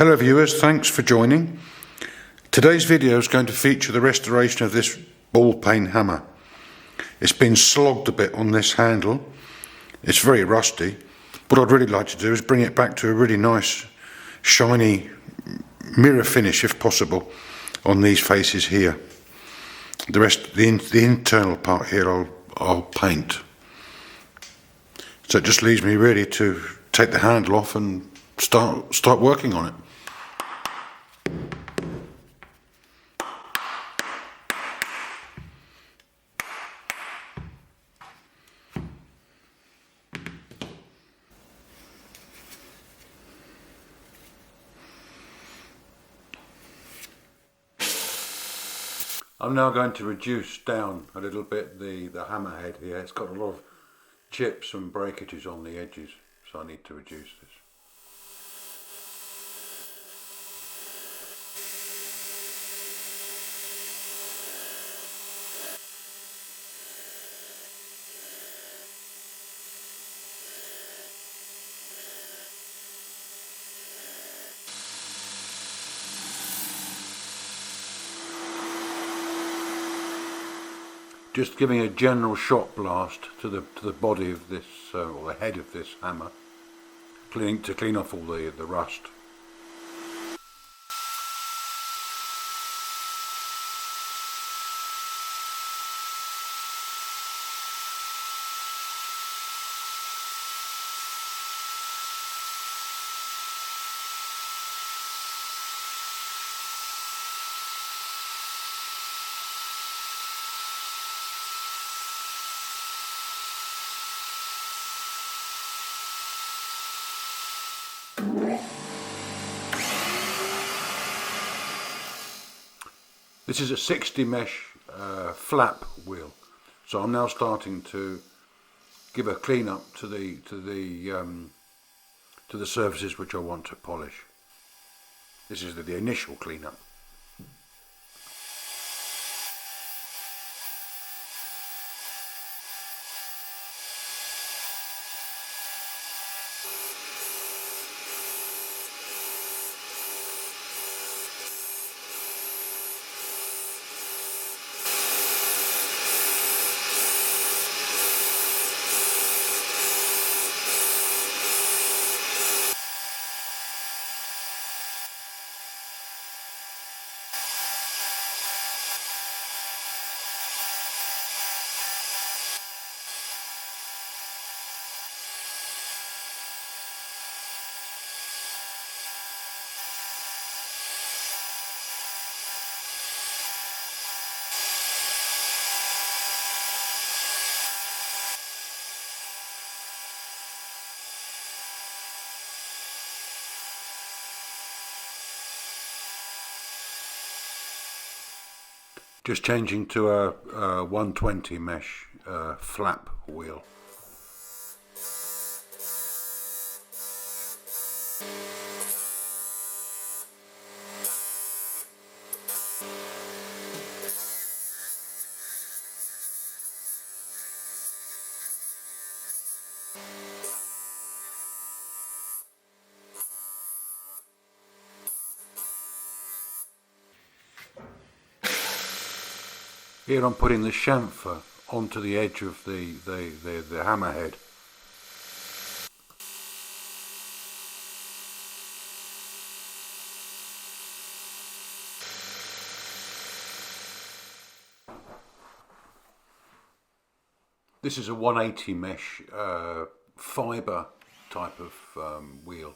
Hello viewers, thanks for joining. Today's video is going to feature the restoration of this ball peen hammer. It's been slogged a bit on this handle. It's very rusty. What I'd really like to do is bring it back to a really nice shiny mirror finish if possible on these faces here. The rest, the internal part here I'll paint. So it just leaves me really to take the handle off and start working on it. I'm now going to reduce down a little bit the hammer head here. It's got a lot of chips and breakages on the edges, so I need to reduce this. Just giving a general shot blast to the body of this, or the head of this hammer, to clean off all the rust. This is a 60 mesh flap wheel, so I'm now starting to give a clean up to the surfaces which I want to polish. This is the initial clean up. Just changing to a 120 mesh flap wheel. Here I'm putting the chamfer onto the edge of the hammerhead. This is a 180 mesh fibre type of wheel.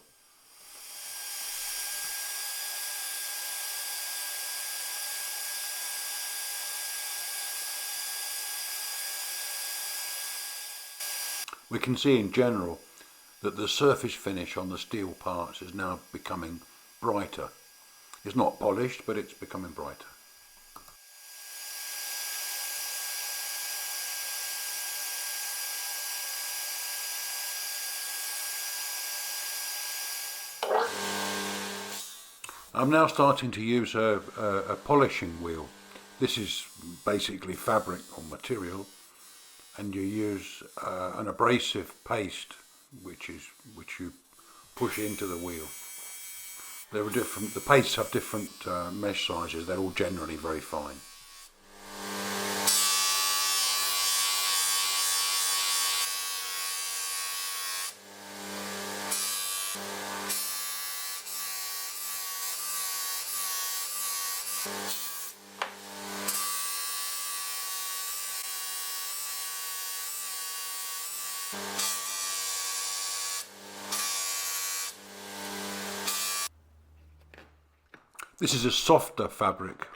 We can see in general that the surface finish on the steel parts is now becoming brighter. It's not polished, but it's becoming brighter. I'm now starting to use a polishing wheel. This is basically fabric or material, and you use an abrasive paste which you push into the wheel. There are different. The pastes have different mesh sizes. They're all generally very fine. This is a softer fabric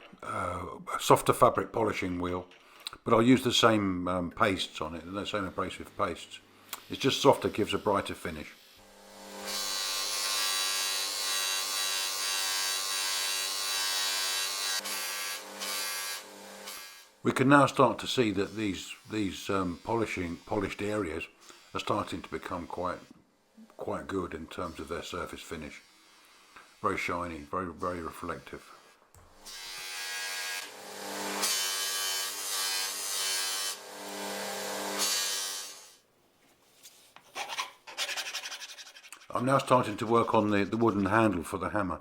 polishing wheel, but I'll use the same pastes on it, the same abrasive pastes. It's just softer, gives a brighter finish. We can now start to see that these polished areas are starting to become quite good in terms of their surface finish. Very shiny, very reflective. I'm now starting to work on the wooden handle for the hammer.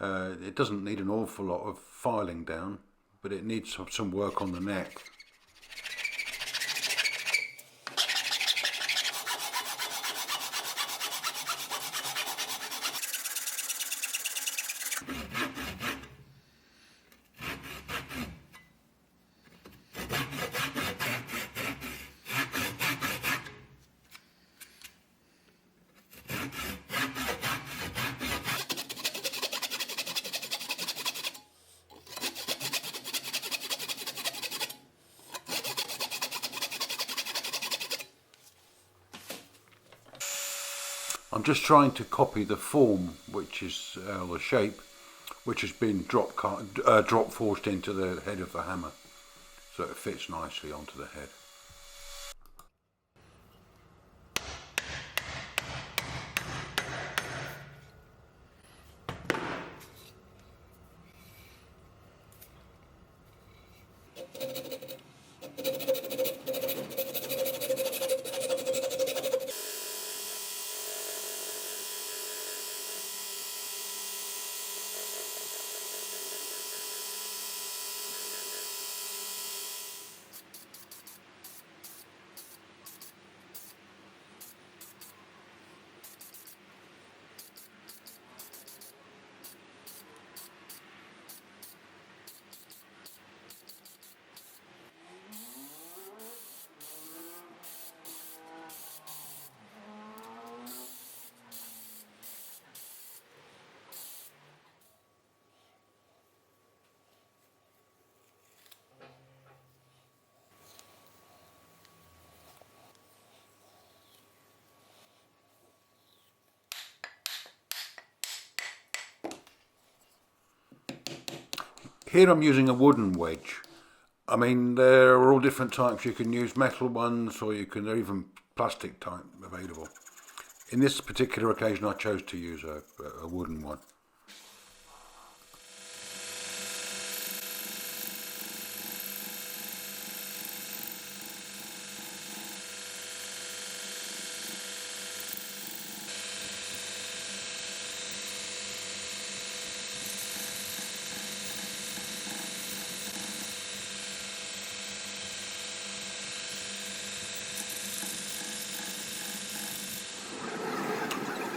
It doesn't need an awful lot of filing down, but it needs some work on the neck. I'm just trying to copy the form, which is the shape, which has been drop forged into the head of the hammer, so it fits nicely onto the head. Here I'm using a wooden wedge. I mean, there are all different types. You can use metal ones, or there are even plastic type available. In this particular occasion I chose to use a wooden one.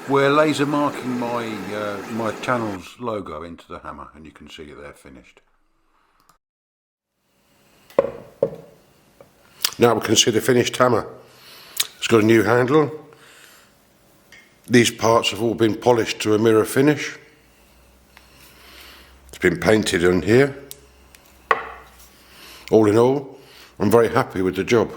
We're laser marking my channel's logo into the hammer, and you can see it there finished. Now we can see the finished hammer. It's got a new handle. These parts have all been polished to a mirror finish. It's been painted on here. All in all, I'm very happy with the job.